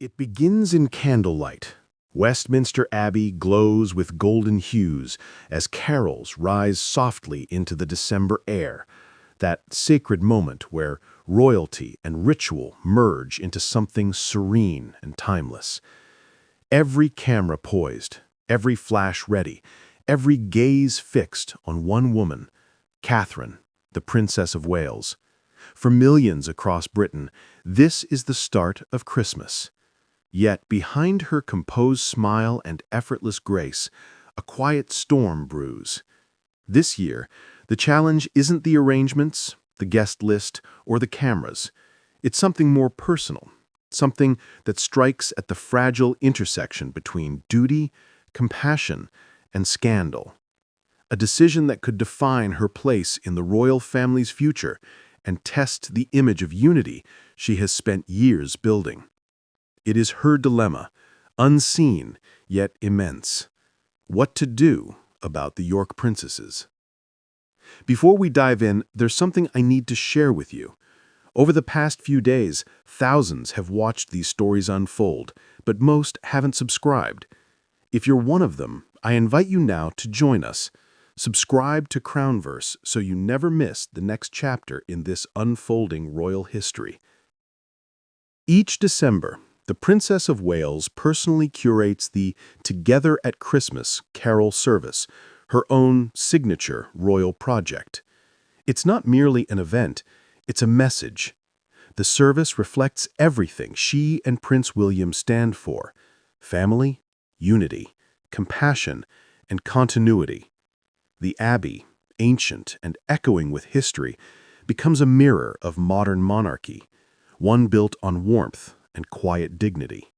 It begins in candlelight. Westminster Abbey glows with golden hues as carols rise softly into the December air, that sacred moment where royalty and ritual merge into something serene and timeless. Every camera poised, every flash ready, every gaze fixed on one woman, Catherine, the Princess of Wales. For millions across Britain, this is the start of Christmas. Yet behind her composed smile and effortless grace, a quiet storm brews. This year, the challenge isn't the arrangements, the guest list, or the cameras. It's something more personal, something that strikes at the fragile intersection between duty, compassion, and scandal. A decision that could define her place in the royal family's future and test the image of unity she has spent years building. It is her dilemma, unseen yet immense. What to do about the York princesses? Before we dive in, there's something I need to share with you. Over the past few days, thousands have watched these stories unfold, but most haven't subscribed. If you're one of them, I invite you now to join us. Subscribe to Crownverse so you never miss the next chapter in this unfolding royal history. Each December, the Princess of Wales personally curates the Together at Christmas carol service, her own signature royal project. It's not merely an event, it's a message. The service reflects everything she and Prince William stand for: family, unity, compassion, and continuity. The Abbey, ancient and echoing with history, becomes a mirror of modern monarchy, one built on warmth and quiet dignity.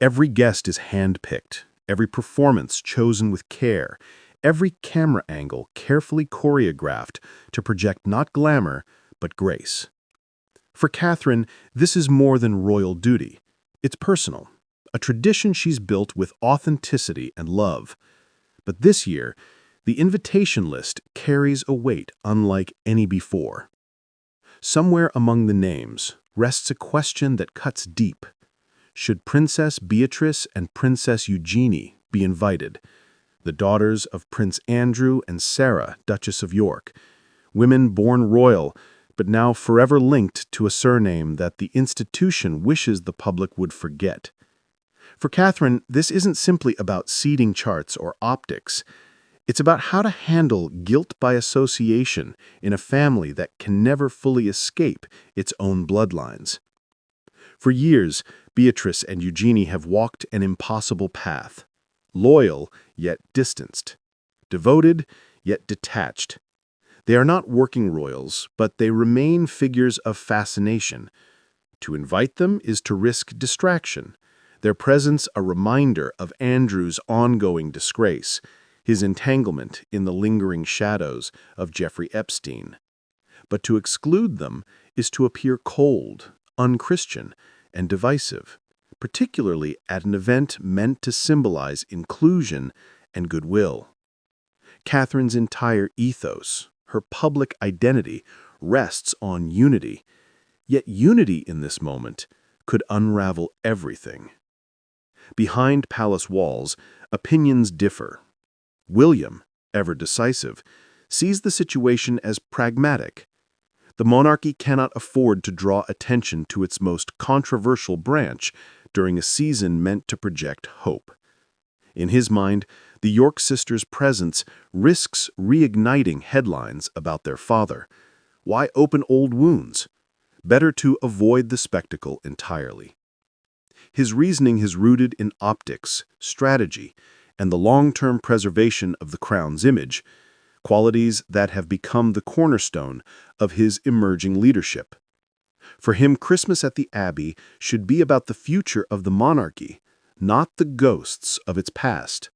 Every guest is hand-picked, every performance chosen with care, every camera angle carefully choreographed to project not glamour, but grace. For Catherine, this is more than royal duty. It's personal, a tradition she's built with authenticity and love. But this year, the invitation list carries a weight unlike any before. Somewhere among the names rests a question that cuts deep. Should Princess Beatrice and Princess Eugenie be invited, the daughters of Prince Andrew and Sarah, Duchess of York, women born royal, but now forever linked to a surname that the institution wishes the public would forget? For Catherine, this isn't simply about seating charts or optics. It's about how to handle guilt by association in a family that can never fully escape its own bloodlines. For years, Beatrice and Eugenie have walked an impossible path, loyal yet distanced, devoted yet detached. They are not working royals, but they remain figures of fascination. To invite them is to risk distraction, their presence a reminder of Andrew's ongoing disgrace, his entanglement in the lingering shadows of Jeffrey Epstein. But to exclude them is to appear cold, unchristian, and divisive, particularly at an event meant to symbolize inclusion and goodwill. Catherine's entire ethos, her public identity, rests on unity, yet unity in this moment could unravel everything. Behind palace walls, opinions differ. William, ever decisive, sees the situation as pragmatic. The monarchy cannot afford to draw attention to its most controversial branch during a season meant to project hope. In his mind, the York sisters' presence risks reigniting headlines about their father. Why open old wounds? Better to avoid the spectacle entirely. His reasoning is rooted in optics, strategy, and the long-term preservation of the crown's image, qualities that have become the cornerstone of his emerging leadership. For him, Christmas at the Abbey should be about the future of the monarchy, not the ghosts of its past.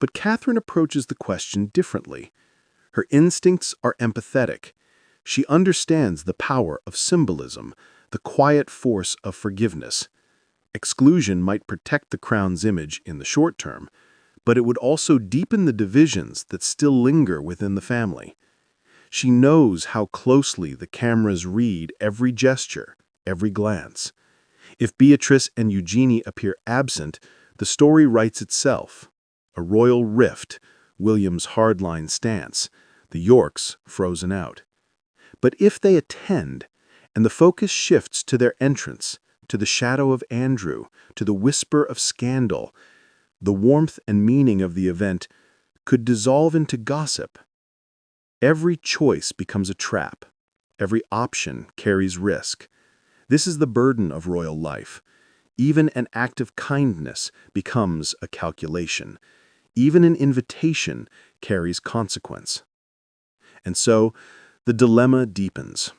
But Catherine approaches the question differently. Her instincts are empathetic. She understands the power of symbolism, the quiet force of forgiveness. Exclusion might protect the crown's image in the short term, but it would also deepen the divisions that still linger within the family. She knows how closely the cameras read every gesture, every glance. If Beatrice and Eugenie appear absent, the story writes itself. A royal rift, William's hardline stance, the Yorks frozen out. But if they attend, and the focus shifts to their entrance, to the shadow of Andrew, to the whisper of scandal, the warmth and meaning of the event could dissolve into gossip. Every choice becomes a trap. Every option carries risk. This is the burden of royal life. Even an act of kindness becomes a calculation. Even an invitation carries consequence. And so, the dilemma deepens.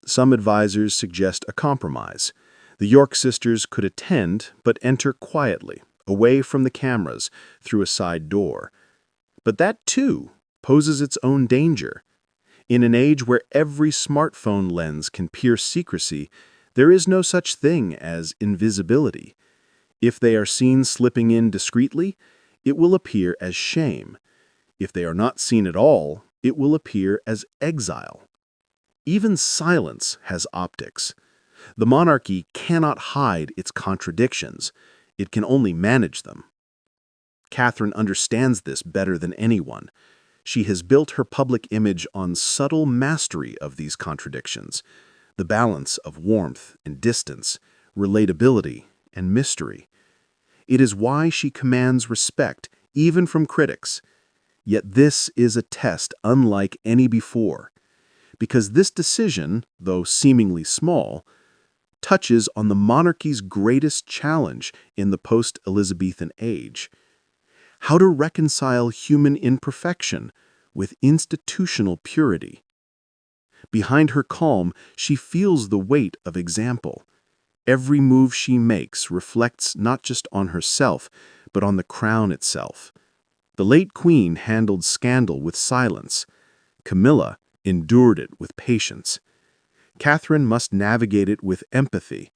Some advisors suggest a compromise. The York sisters could attend, but enter quietly, away from the cameras, through a side door. But that, too, poses its own danger. In an age where every smartphone lens can pierce secrecy, there is no such thing as invisibility. If they are seen slipping in discreetly, it will appear as shame. If they are not seen at all, it will appear as exile. Even silence has optics. The monarchy cannot hide its contradictions. It can only manage them. Catherine understands this better than anyone. She has built her public image on subtle mastery of these contradictions, the balance of warmth and distance, relatability and mystery. It is why she commands respect, even from critics. Yet this is a test unlike any before, because this decision, though seemingly small, touches on the monarchy's greatest challenge in the post-Elizabethan age: how to reconcile human imperfection with institutional purity. Behind her calm, she feels the weight of example. Every move she makes reflects not just on herself, but on the crown itself. The late queen handled scandal with silence. Camilla endured it with patience. Catherine must navigate it with empathy.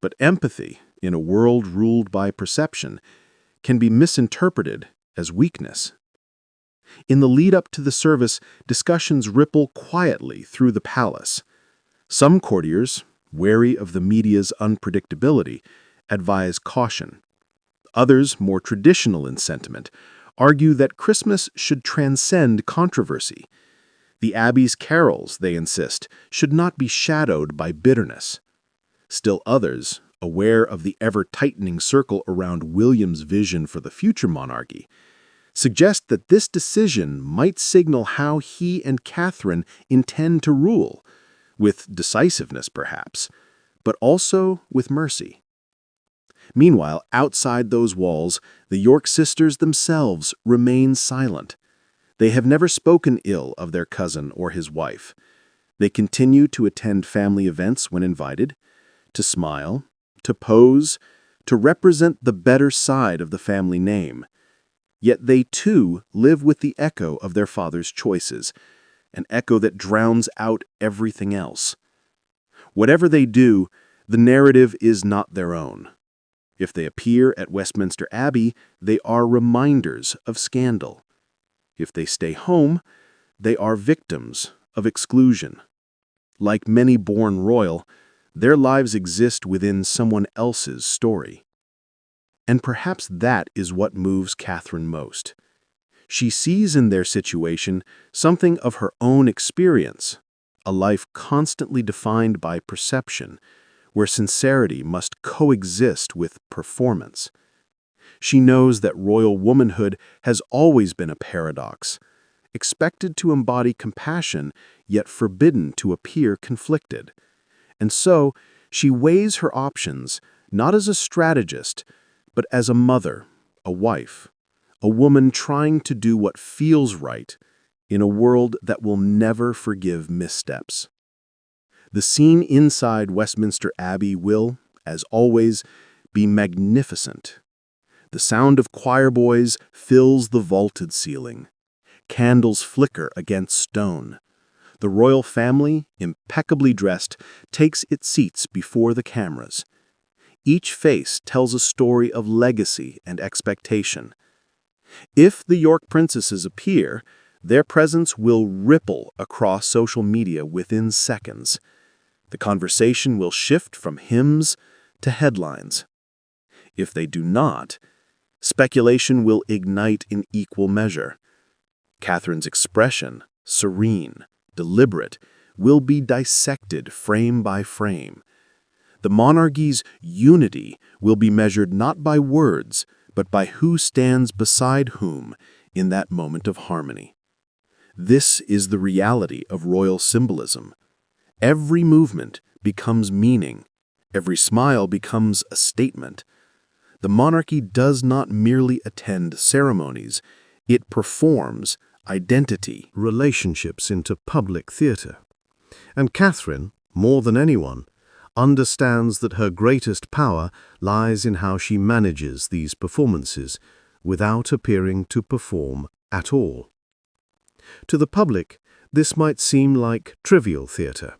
But empathy, in a world ruled by perception, can be misinterpreted as weakness. In the lead-up to the service, discussions ripple quietly through the palace. Some courtiers, wary of the media's unpredictability, advise caution. Others, more traditional in sentiment, argue that Christmas should transcend controversy. The Abbey's carols, they insist, should not be shadowed by bitterness. Still others, aware of the ever-tightening circle around William's vision for the future monarchy, suggest that this decision might signal how he and Catherine intend to rule, with decisiveness perhaps, but also with mercy. Meanwhile, outside those walls, the York sisters themselves remain silent. They have never spoken ill of their cousin or his wife. They continue to attend family events when invited, to smile, to pose, to represent the better side of the family name. Yet they, too, live with the echo of their father's choices, an echo that drowns out everything else. Whatever they do, the narrative is not their own. If they appear at Westminster Abbey, they are reminders of scandal. If they stay home, they are victims of exclusion. Like many born royal, their lives exist within someone else's story. And perhaps that is what moves Catherine most. She sees in their situation something of her own experience, a life constantly defined by perception, where sincerity must coexist with performance. She knows that royal womanhood has always been a paradox, expected to embody compassion, yet forbidden to appear conflicted. And so, she weighs her options, not as a strategist, but as a mother, a wife, a woman trying to do what feels right in a world that will never forgive missteps. The scene inside Westminster Abbey will, as always, be magnificent. The sound of choir boys fills the vaulted ceiling. Candles flicker against stone. The royal family, impeccably dressed, takes its seats before the cameras. Each face tells a story of legacy and expectation. If the York princesses appear, their presence will ripple across social media within seconds. The conversation will shift from hymns to headlines. If they do not, speculation will ignite in equal measure. Catherine's expression, serene, deliberate, will be dissected frame by frame. The monarchy's unity will be measured not by words, but by who stands beside whom in that moment of harmony. This is the reality of royal symbolism. Every movement becomes meaning. Every smile becomes a statement. The monarchy does not merely attend ceremonies, it performs identity, relationships into public theatre. And Catherine, more than anyone, understands that her greatest power lies in how she manages these performances without appearing to perform at all. To the public, this might seem like trivial theatre.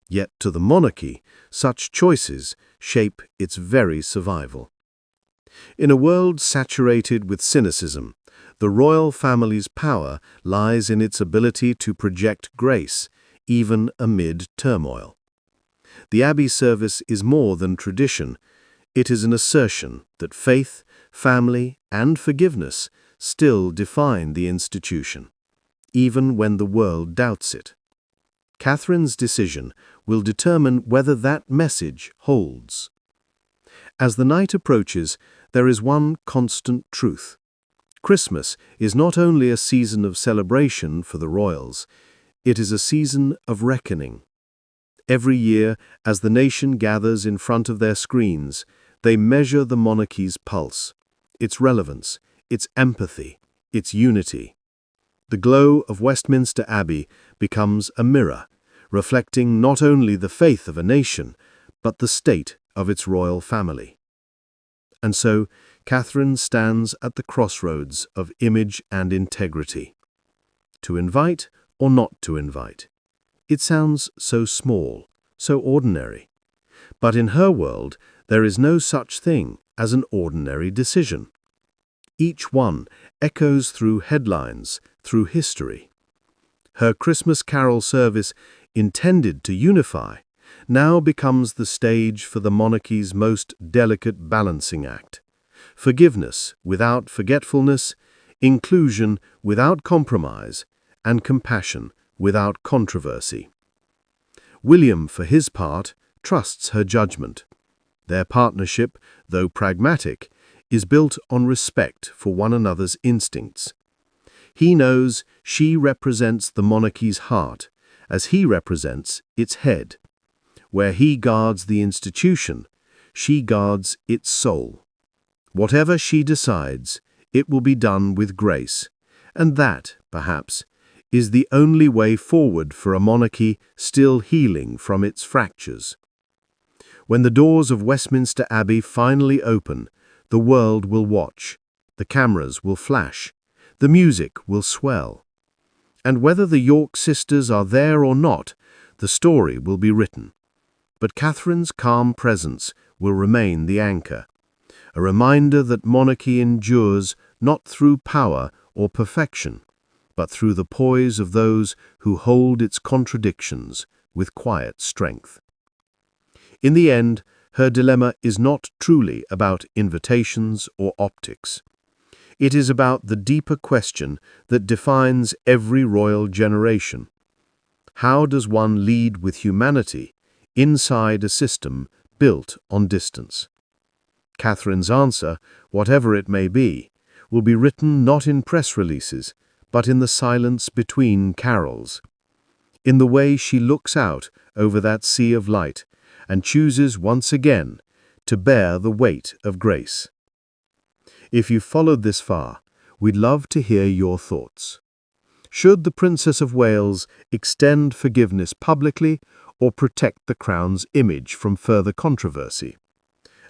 Yet to the monarchy, such choices shape its very survival. In a world saturated with cynicism, the royal family's power lies in its ability to project grace, even amid turmoil. The Abbey service is more than tradition. It is an assertion that faith, family, and forgiveness still define the institution, even when the world doubts it. Catherine's decision will determine whether that message holds. As the night approaches, there is one constant truth. Christmas is not only a season of celebration for the royals, it is a season of reckoning. Every year, as the nation gathers in front of their screens, they measure the monarchy's pulse, its relevance, its empathy, its unity. The glow of Westminster Abbey becomes a mirror, reflecting not only the faith of a nation, but the state of its royal family. And so, Catherine stands at the crossroads of image and integrity. To invite or not to invite? It sounds so small, so ordinary. But in her world, there is no such thing as an ordinary decision. Each one echoes through headlines, through history. Her Christmas carol service, intended to unify, now becomes the stage for the monarchy's most delicate balancing act. Forgiveness without forgetfulness, inclusion without compromise, and compassion without controversy. William, for his part, trusts her judgment. Their partnership, though pragmatic, is built on respect for one another's instincts. He knows she represents the monarchy's heart, as he represents its head. Where he guards the institution, she guards its soul. Whatever she decides, it will be done with grace, and that, perhaps, is the only way forward for a monarchy still healing from its fractures. When the doors of Westminster Abbey finally open, the world will watch, the cameras will flash, the music will swell. And whether the York sisters are there or not, the story will be written. But Catherine's calm presence will remain the anchor, a reminder that monarchy endures not through power or perfection, but through the poise of those who hold its contradictions with quiet strength. In the end, her dilemma is not truly about invitations or optics. It is about the deeper question that defines every royal generation. How does one lead with humanity inside a system built on distance? Catherine's answer, whatever it may be, will be written not in press releases, but in the silence between carols, in the way she looks out over that sea of light and chooses once again to bear the weight of grace. If you've followed this far, we'd love to hear your thoughts. Should the Princess of Wales extend forgiveness publicly or protect the Crown's image from further controversy?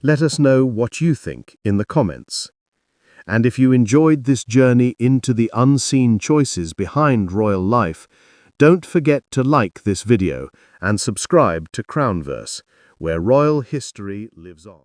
Let us know what you think in the comments. And if you enjoyed this journey into the unseen choices behind royal life, don't forget to like this video and subscribe to Crownverse, where royal history lives on.